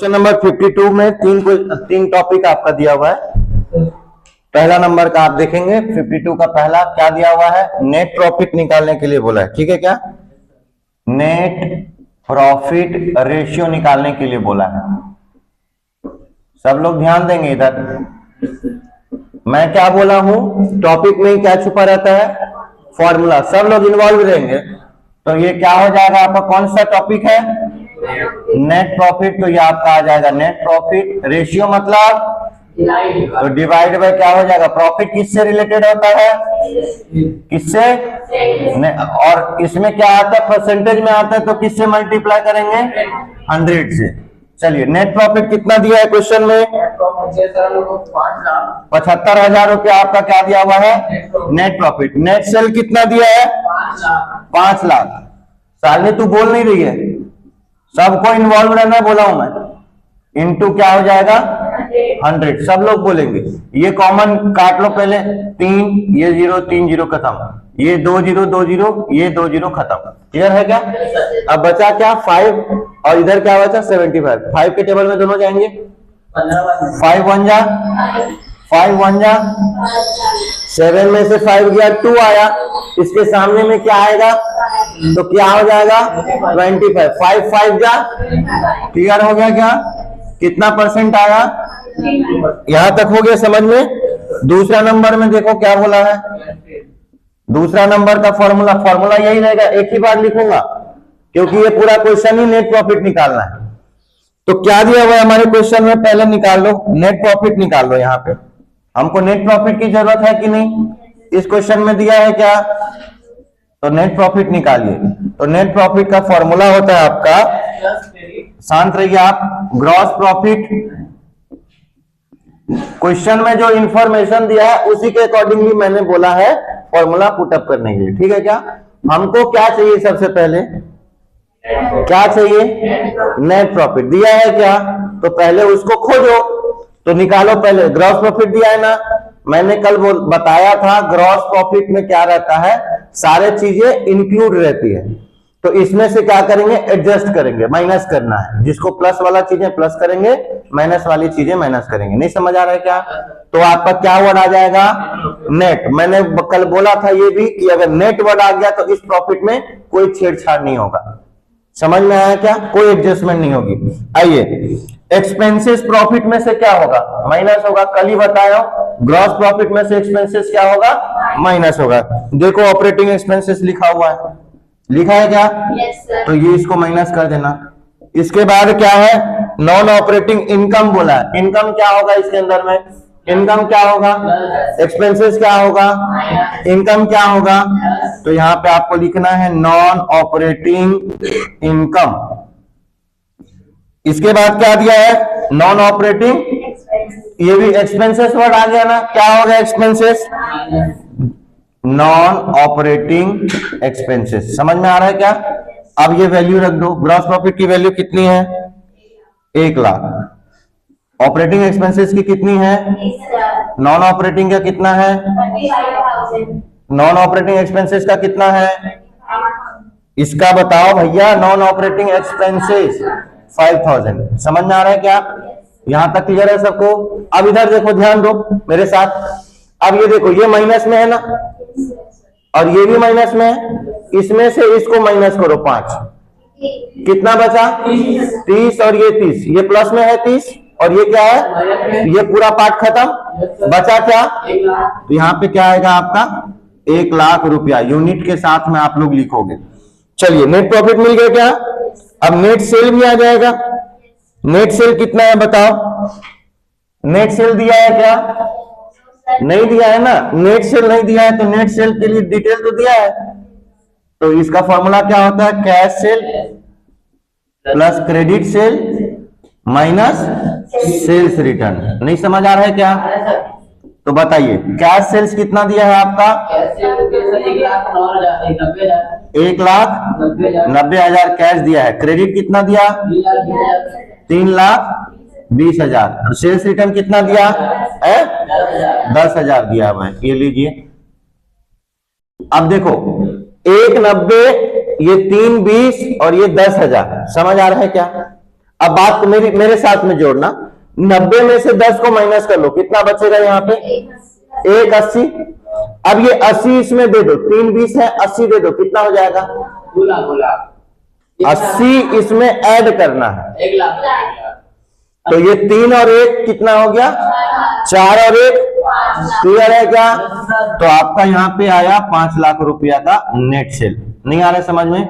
Question number 52 में तीन topic आपका दिया हुआ है। पहला नंबर का आप देखेंगे 52 का पहला क्या दिया हुआ है, नेट प्रॉफिट निकालने के लिए बोला है। ठीक है क्या, नेट प्रॉफिट रेशियो निकालने के लिए बोला है। सब लोग ध्यान देंगे इधर, मैं क्या बोला हूं, टॉपिक में ही क्या छुपा रहता है, फॉर्मूला। सब लोग इन्वॉल्व रहेंगे तो ये क्या हो जाएगा आपका, कौन सा टॉपिक है, नेट प्रॉफिट। तो ये आपका आ जाएगा नेट प्रॉफिट रेशियो, मतलब तो डिवाइड बाय क्या हो जाएगा, प्रॉफिट किससे रिलेटेड होता है, किससे, और इसमें क्या आता है, परसेंटेज में आता है, तो किससे मल्टीप्लाई करेंगे, 100 से। चलिए नेट प्रॉफिट कितना दिया है क्वेश्चन में, 75,000 रुपया आपका क्या दिया हुआ है, नेट प्रॉफिट। नेट सेल कितना दिया है, 5 लाख। सालनी तू बोल नहीं रही है, सबको इन्वॉल्व रहना बोला हूं मैं। इनटू क्या हो जाएगा 100, सब लोग बोलेंगे। ये कॉमन काट लो पहले, 3 ये 0 3 0 खत्म, ये 2 0 2 0 ये 2 0 खत्म। क्लियर है क्या। अब बचा क्या 5 और इधर क्या बचा 75। 5 के टेबल में दोनों जाएंगे, 5 1 जा 5 1 जा 7 में से 5 गया 2 आया, इसके सामने में क्या आएगा, तो क्या हो जाएगा 25। 5 5 जा, क्लियर हो गया क्या, कितना परसेंट आया, यहां तक हो गया समझ में। दूसरा नंबर में देखो क्या बोला है, दूसरा नंबर का फॉर्मूला यही रहेगा, एक ही बार लिखूंगा क्योंकि ये पूरा क्वेश्चन ही नेट प्रॉफिट निकालना है। तो क्या दिया हुआ है हमारे क्वेश्चन में, पहले निकाल लो नेट प्रॉफिट निकाल लो। यहाँ पे हमको नेट प्रॉफिट की जरूरत है कि नहीं, इस क्वेश्चन में दिया है क्या, तो नेट प्रॉफिट निकालिए। तो नेट प्रॉफिट का फॉर्मूला होता है आपका, शांत रहिए आप, ग्रॉस प्रॉफिट। क्वेश्चन में जो इंफॉर्मेशन दिया है उसी के अकॉर्डिंगली मैंने बोला है फॉर्मूला पुटअप करने के लिए। ठीक है क्या, हमको क्या चाहिए, सबसे पहले क्या चाहिए, नेट प्रॉफिट दिया है क्या, तो पहले उसको खोजो, तो निकालो पहले। ग्रॉस प्रॉफिट दिया है ना, मैंने कल बताया था ग्रॉस प्रॉफिट में क्या रहता है, सारे चीजें इंक्लूड रहती है। तो इसमें से क्या करेंगे, एडजस्ट करेंगे, माइनस करना है, जिसको प्लस वाला चीजें प्लस करेंगे, माइनस वाली चीजें माइनस करेंगे। नहीं समझ आ रहा है क्या, तो आपका क्या वर्ड आ जाएगा, नेट। मैंने कल बोला था ये भी कि अगर नेट वर्ड आ गया तो इस प्रॉफिट में कोई छेड़छाड़ नहीं होगा। समझ में आया क्या, कोई एडजस्टमेंट नहीं होगी। आइए, एक्सपेंसेस प्रॉफिट में से क्या होगा, माइनस होगा, कल ही बताया। ग्रॉस प्रॉफिट में से एक्सपेंसेस क्या होगा, माइनस होगा। देखो ऑपरेटिंग एक्सपेंसेस लिखा हुआ है, लिखा है क्या, yes, तो ये इसको माइनस कर देना। इसके बाद क्या है, नॉन ऑपरेटिंग इनकम बोला है, इनकम क्या होगा इसके अंदर में, इनकम क्या होगा, एक्सपेंसेस क्या होगा, इनकम क्या होगा, तो यहां पे आपको लिखना है नॉन ऑपरेटिंग इनकम। इसके बाद क्या दिया है, नॉन ऑपरेटिंग, ये भी एक्सपेंसेस वर्ड आ गया ना, क्या होगा एक्सपेंसेस, नॉन ऑपरेटिंग एक्सपेंसेस। समझ में आ रहा है क्या। अब ये वैल्यू रख दो, ग्रॉस प्रॉफिट की वैल्यू कितनी है, 1 लाख। ऑपरेटिंग एक्सपेंसेस की कितनी है, नॉन ऑपरेटिंग का कितना है, नॉन ऑपरेटिंग एक्सपेंसेस का कितना है, इसका बताओ भैया, नॉन ऑपरेटिंग एक्सपेंसेस 5,000। समझ में आ रहा है क्या, यहां तक क्लियर है सबको। अब इधर देखो, ध्यान दो मेरे साथ। अब ये देखो, ये माइनस में है ना, और ये भी माइनस में है, इसमें से इसको माइनस करो 5, कितना बचा 30, और ये 30, ये प्लस में है 30, और ये क्या है, ये पूरा पार्ट खत्म, बचा क्या, तो यहाँ पे क्या आएगा आपका 1 लाख रुपया यूनिट के साथ में आप लोग लिखोगे। चलिए नेट प्रॉफिट मिल गया क्या। अब नेट सेल भी आ जाएगा। नेट सेल कितना है बताओ, नेट सेल दिया है क्या, नहीं दिया है ना, नेट सेल नहीं दिया है, तो नेट सेल के लिए डिटेल तो दिया है। तो इसका फॉर्मूला क्या होता है, cash sale plus credit sale minus sales return. नहीं समझ आ रहा है क्या, तो बताइए कैश सेल्स कितना दिया है आपका, 1,90,000 कैश दिया है। क्रेडिट कितना दिया, 3,20,000। और सेल्स रिटर्न कितना दिया है, 10,000 दिया हुआ है। ये लीजिए, अब देखो 1,90, ये 3,20 और ये 10,000। समझ आ रहा है क्या, अब बात मेरे साथ में जोड़ना, 90 में से 10 को माइनस कर लो, कितना बचेगा यहाँ पे? 1 80। अब ये 80 इसमें दे दो, 3 20 है, 80 दे दो, कितना हो जाएगा? 80 इसमें ऐड करना है, 1 लाख। तो ये 3 और 1 कितना हो गया? 4 और 1, क्लियर है क्या? तो आपका यहाँ पे आया 5 लाख रुपया का नेट सेल। नहीं आ रहा समझ में?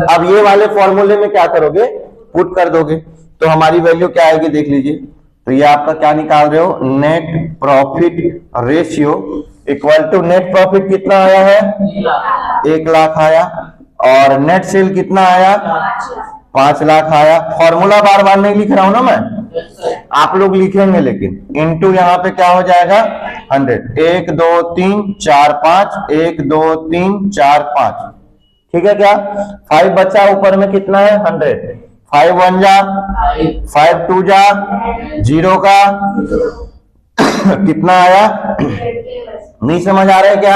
अब ये वाले फॉर्मूले में क्या करोगे? पुट कर दोगे, तो हमारी वैल्यू क्या आएगी देख लीजिए। तो ये आपका क्या निकाल रहे हो? Net profit ratio equal to net profit कितना आया है? 1 लाख आया, और नेट सेल कितना आया? 5 लाख आया। फॉर्मूला बार बार नहीं लिख रहा हूं ना मैं, आप लोग लिखेंगे, लेकिन इनटू यहाँ पे क्या हो जाएगा? 100। 1 2 3 4 5, 1 2 3 4 5, ठीक है क्या? 5 बचा, ऊपर में कितना है? 100। 5 1 जा, 5 2 जा, 0 का कितना आया? नहीं समझ आ रहा है क्या?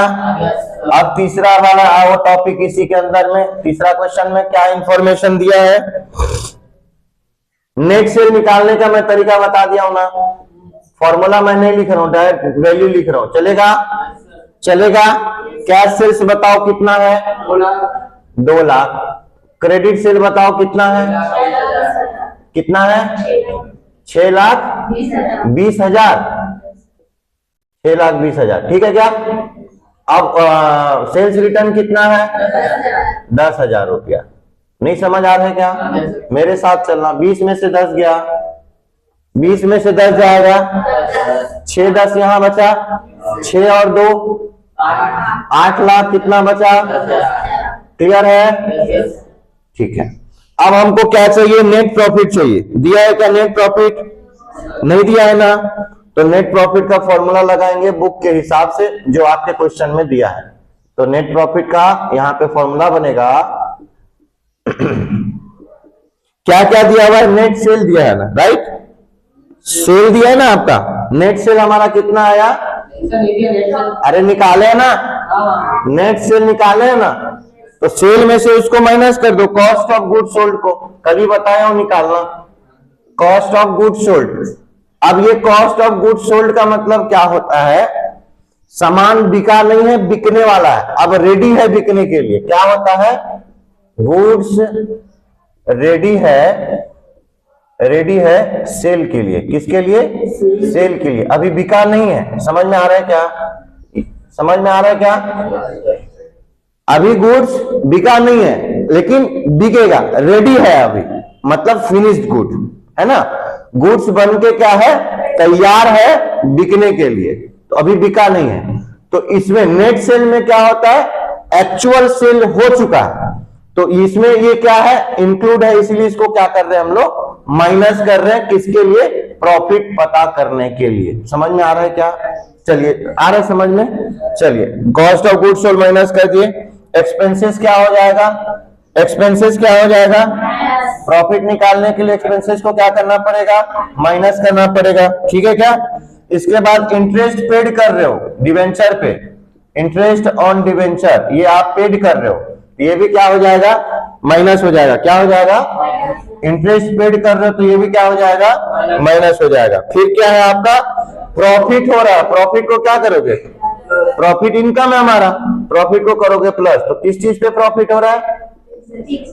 अब तीसरा वाला आओ टॉपिक इसी के अंदर में। तीसरा क्वेश्चन में क्या इंफॉर्मेशन दिया है? नेट सेल निकालने का मैं तरीका बता दिया हूं ना, फॉर्मूला मैं नहीं लिख रहा हूं, डायरेक्ट वैल्यू लिख रहा हूं। चलेगा? चलेगा। कैश सेल्स बताओ कितना है? 2 लाख। क्रेडिट सेल बताओ कितना है? कितना है? 6 लाख 20 हजार। 6 लाख 20 हजार, ठीक है क्या? अब सेल्स रिटर्न कितना है? 10,000 रुपया। नहीं समझ आ रहा है क्या? मेरे साथ चलना। 20 में से 10 गया, 20 में से 10 जाएगा, 6 10 यहां बचा, 6 और 2 8 लाख कितना बचा? क्लियर है? ठीक है। अब हमको क्या चाहिए? नेट प्रॉफिट चाहिए। दिया है क्या नेट प्रॉफिट? नहीं दिया है ना, तो नेट प्रॉफिट का फॉर्मूला लगाएंगे बुक के हिसाब से जो आपके क्वेश्चन में दिया है। तो नेट प्रॉफिट का यहां पे फॉर्मूला बनेगा, क्या क्या दिया हुआ है? नेट सेल दिया है ना, राइट? सेल दिया है ना आपका। नेट सेल हमारा कितना आया? अरे निकाले है ना, नेट सेल निकाले है ना, तो सेल में से उसको माइनस कर दो, कॉस्ट ऑफ गुड सोल्ड को। कभी बताया हूं निकालना, कॉस्ट ऑफ गुड सोल्ड। अब ये कॉस्ट ऑफ गुड सोल्ड का मतलब क्या होता है? सामान बिका नहीं है, बिकने वाला है, अब रेडी है बिकने के लिए। क्या होता है? गुड्स रेडी है सेल के लिए। किसके लिए? सेल के लिए। अभी बिका नहीं है। समझ में आ रहा है क्या? समझ में आ रहा है क्या? अभी गुड्स बिका नहीं है, लेकिन बिकेगा, रेडी है अभी, मतलब फिनिश्ड गुड है ना। गुड्स बन के क्या है? तैयार है बिकने के लिए, तो अभी बिका नहीं है। तो इसमें नेट सेल में क्या होता है? एक्चुअल सेल हो चुका है, तो इसमें ये क्या है? इंक्लूड है, इसलिए इसको क्या कर रहे हैं हम लोग? माइनस कर रहे हैं। किसके लिए? प्रॉफिट पता करने के लिए। समझ में आ रहा है क्या? चलिए, आ रहा है समझ में? चलिए, cost of goods sold minus कर दिए। एक्सपेंसेस क्या हो जाएगा? एक्सपेंसेस क्या हो जाएगा? प्रॉफिट निकालने के लिए एक्सपेंसेस को क्या करना पड़ेगा? माइनस करना पड़ेगा, ठीक है क्या? इसके बाद इंटरेस्ट पेड कर रहे हो डिवेंचर पे, इंटरेस्ट ऑन डिवेंचर, ये आप पेड कर रहे हो, ये भी क्या हो जाएगा? माइनस हो जाएगा। क्या हो जाएगा? इंटरेस्ट पेड कर रहे हो, तो ये भी क्या हो जाएगा? माइनस हो जाएगा। फिर क्या है आपका? प्रॉफिट हो रहा है, प्रॉफिट को क्या करोगे? प्रॉफिट इनकम है हमारा, प्रॉफिट को करोगे प्लस। तो किस चीज पे प्रॉफिट हो रहा है?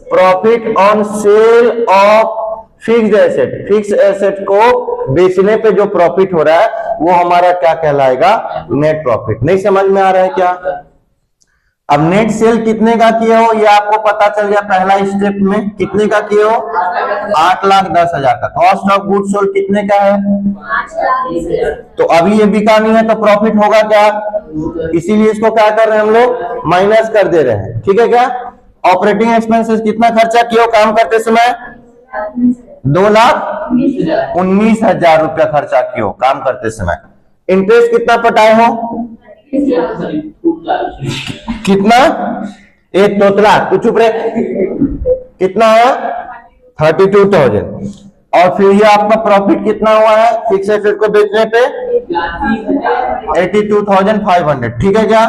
Profit on sale of fixed asset. Fix asset को बेचने पे जो प्रॉफिट हो रहा है वो हमारा क्या कहलाएगा? Net profit. नहीं समझ में आ रहा है क्या? अब नेट सेल कितने का किए हो ये आपको पता चल गया। पहला स्टेप में कितने का किए हो? 8,10,000 का। कॉस्ट ऑफ गुड्स सोल्ड कितने का है? 5,20,000। तो अभी ये बिका नहीं है, तो प्रॉफिट होगा क्या? इसीलिए इसको क्या कर रहे हैं हम लोग? माइनस कर दे रहे हैं, ठीक है क्या? ऑपरेटिंग एक्सपेंसेस कितना खर्चा किए हो काम करते समय? 2,19,000 रुपया खर्चा किए हो काम करते समय। इंटरेस्ट कितना पटाए हो? कितना? एक तोतला, तू चुप रहे। कितना है? 32,000। और फिर ये आपका प्रॉफिट कितना हुआ है फिक्स एसेट को बेचने पे? 82,500, ठीक है क्या?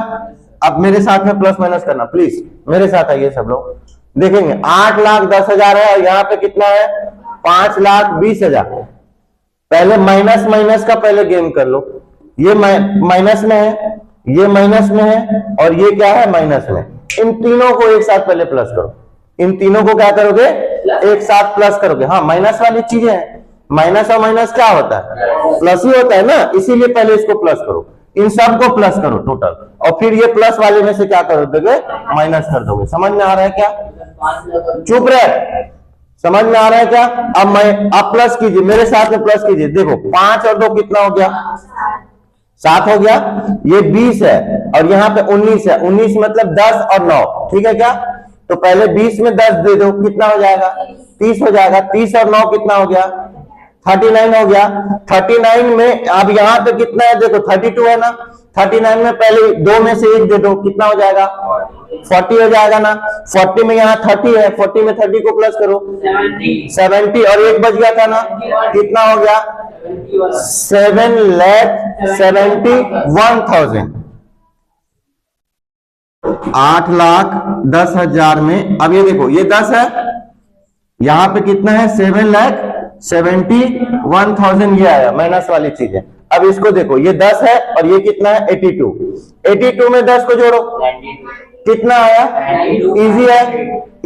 अब मेरे साथ में प्लस माइनस करना प्लीज, मेरे साथ आइए सब लोग। देखेंगे 8,10,000 है और यहाँ पे कितना है? 5,20,000। पहले माइनस माइनस का पहले गेम कर लो। ये माइनस में है, ये माइनस में है, और ये क्या है माइनस में। इन तीनों को एक साथ पहले प्लस करो। इन तीनों को क्या करोगे, एक साथ प्लस करोगे। हाँ, माइनस वाली चीजें हैं, माइनस और माइनस क्या होता है, प्लस ही होता है ना, इसीलिए पहले इसको प्लस करो। इन सब को प्लस करो टोटल, और फिर ये प्लस वाले में से क्या कर दोगे, माइनस कर दोगे। समझ में आ रहा है क्या? चुप रहे, समझ में आ रहा है क्या? अब आप प्लस कीजिए, मेरे साथ में प्लस कीजिए। देखो 5 और 2 कितना हो गया, 7 हो गया। ये 20 है और यहाँ पे 19 है। 19 मतलब 10 और 9, ठीक है क्या? तो पहले 20 में 10 दे दो, कितना हो जाएगा, 30 हो जाएगा। 30 और 9 कितना हो गया, 39 हो गया। 39 में अब यहाँ पे कितना है, देखो 32 है ना। 39 में पहले 2 में से 1 दे दो, कितना हो जाएगा, 40 हो जाएगा ना। 40 में यहाँ 30 है, 40 में 30 को प्लस करो, 70, और 1 बच गया था ना, कितना हो गया, 7,71,000। 8,10,000 में अब ये देखो, ये 10 है, यहां पे कितना है, 7,71,000 ये आया, माइनस वाली चीज है। अब इसको देखो, ये 10 है और ये कितना है, 82। 82 में 10 को जोड़ो, कितना आया, इजी है,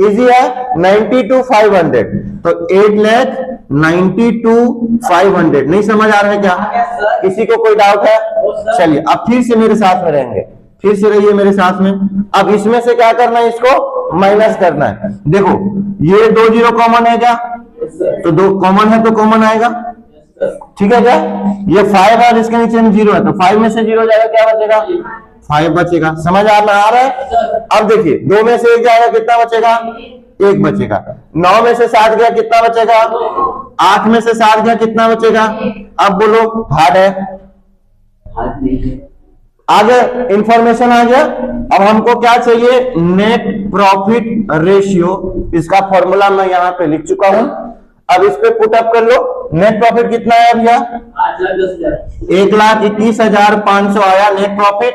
इजी है, 92,500। तो 8,92,500। नहीं समझ आ रहा है क्या, किसी को कोई डाउट है? चलिए अब फिर से मेरे साथ में रहेंगे, फिर से रहिए मेरे साथ में। अब इसमें से क्या करना है, इसको माइनस करना है। देखो ये 2 जीरो कॉमन है क्या, तो 2 कॉमन है तो कॉमन आएगा, ठीक है क्या? ये 5 और इसके नीचे में 0 है, तो 5 में से 0 जाएगा, क्या बचेगा, 5 बचेगा। समझ आ रहा है? अब देखिए 2 में से 1 जाएगा, कितना बचेगा, 1 बचेगा। 9 में से 7 गया, कितना बचेगा, 8 में से 7 गया, कितना बचेगा। अब बोलो, हार्ड है, आगे इंफॉर्मेशन आ गया। अब हमको क्या चाहिए, नेट प्रॉफिट रेशियो। इसका फॉर्मूला मैं यहाँ पे लिख चुका हूं, अब इस पे पुट अप कर लो। नेट प्रॉफिट कितना है भैया, 1,21,500 आया नेट प्रॉफिट।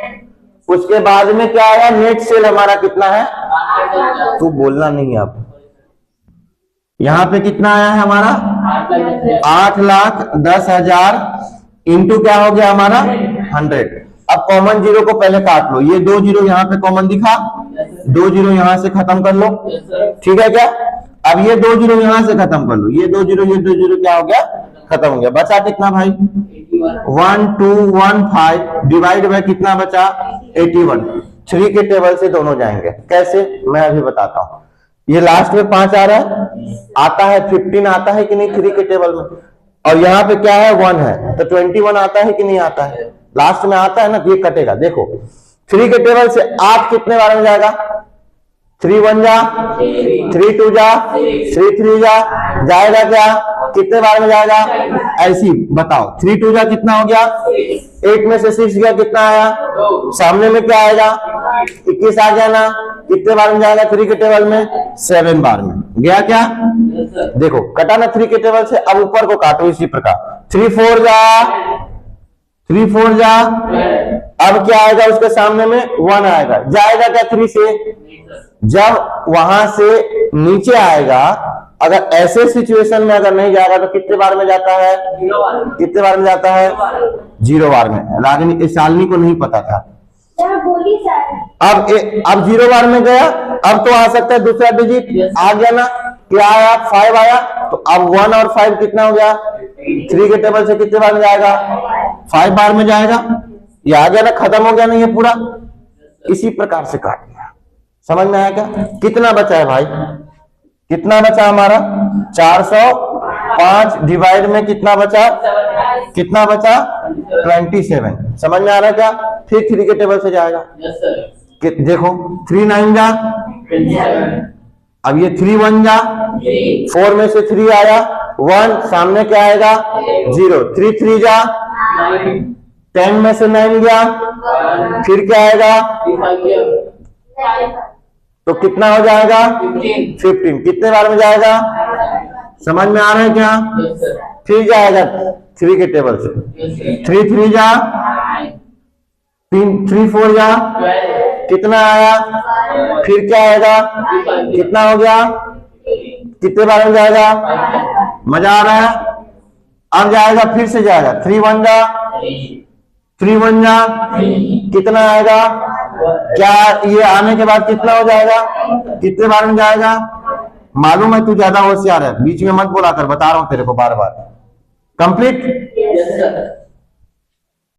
उसके बाद में क्या आया, नेट सेल हमारा कितना है, तू बोलना नहीं। अब यहां पे कितना आया है हमारा, 8,10,000 इंटू क्या हो गया हमारा, 100। अब कॉमन जीरो को पहले काट लो, ये 2 जीरो यहाँ पे कॉमन दिखा, 2 जीरो यहां से खत्म कर लो, ठीक है क्या? अब ये 2 जीरो यहां से खत्म कर लो, ये 2 जीरो, ये 2 जीरो क्या हो गया, खत्म हो गया। बचा कितना भाई, 1215 डिवाइड बाय कितना बचा, 81। 3 के टेबल से दोनों जाएंगे, कैसे मैं अभी बताता हूं। ये लास्ट में 5 आ रहा है, आता है 15 आता है कि नहीं 3 के टेबल में, और यहाँ पे क्या है 1 है, तो 21 आता है कि नहीं आता है, लास्ट में आता है ना, तो ये कटेगा। देखो 3 के टेबल से 8 कितने बार में जाएगा, 3 1 जा, 3 2 जा, 3 3 जा, जाएगा क्या, कितने बार में जाएगा, ऐसी बताओ। 3 2 जा कितना हो गया, 8 में से 6 गया, कितना आया, सामने में क्या आएगा, 21 आ गया ना, कितने बार में जाएगा 3 के टेबल में, 7 बार में गया क्या। देखो कटा ना 3 के टेबल से। अब ऊपर को काटो इसी प्रकार, 3 4 जा, 3 4 जा, अब क्या आएगा उसके सामने में, 1 आएगा, जाएगा क्या 3 से, जब वहां से नीचे आएगा, अगर ऐसे सिचुएशन में अगर नहीं जाएगा तो कितने बार में जाता है, कितने बार में जाता है, 0 बार में। रागिनी शालिनी को नहीं पता था। अब 0 बार में गया, अब तो आ सकता है दूसरा डिजिट, आ गया ना, क्या आया, 5 आया, तो अब 1 और 5 कितना हो गया, 3 के टेबल से कितने बार में जाएगा, 5 बार में जाएगा। ये आ गया ना, खत्म हो गया ना ये पूरा। इसी प्रकार से काट लिया, समझ में आया क्या। कितना बचा है भाई, कितना बचा हमारा, 405 डिवाइड में कितना बचा, कितना बचा, 27। समझ में आ रहा है क्या। फिर 3 के टेबल से जाएगा, देखो 3 9 जा, अब ये 3 1 जा, 4 में से 3 आया, 1 सामने क्या आएगा, 0, 3 3 जा, 10 में से 9 गया, फिर क्या आएगा, तो कितना हो जाएगा, 15। कितने बार में जाएगा, समझ में आ रहा है क्या। फिर जाएगा 3 के टेबल से, 3 3 जा, 3 4 जा, कितना आया, फिर क्या आएगा, कितना हो गया, कितने बार में जाएगा, मजा आ रहा है? अब जाएगा, फिर से जाएगा, 3 1 जा 3 1 जा कितना आएगा? क्या ये आने के बाद कितना हो जाएगा? कितने बार में जाएगा? मालूम है तू ज्यादा होशियार है, बीच में मत बोला कर, बता रहा हूं तेरे को बार बार। कंप्लीट? Yes, sir.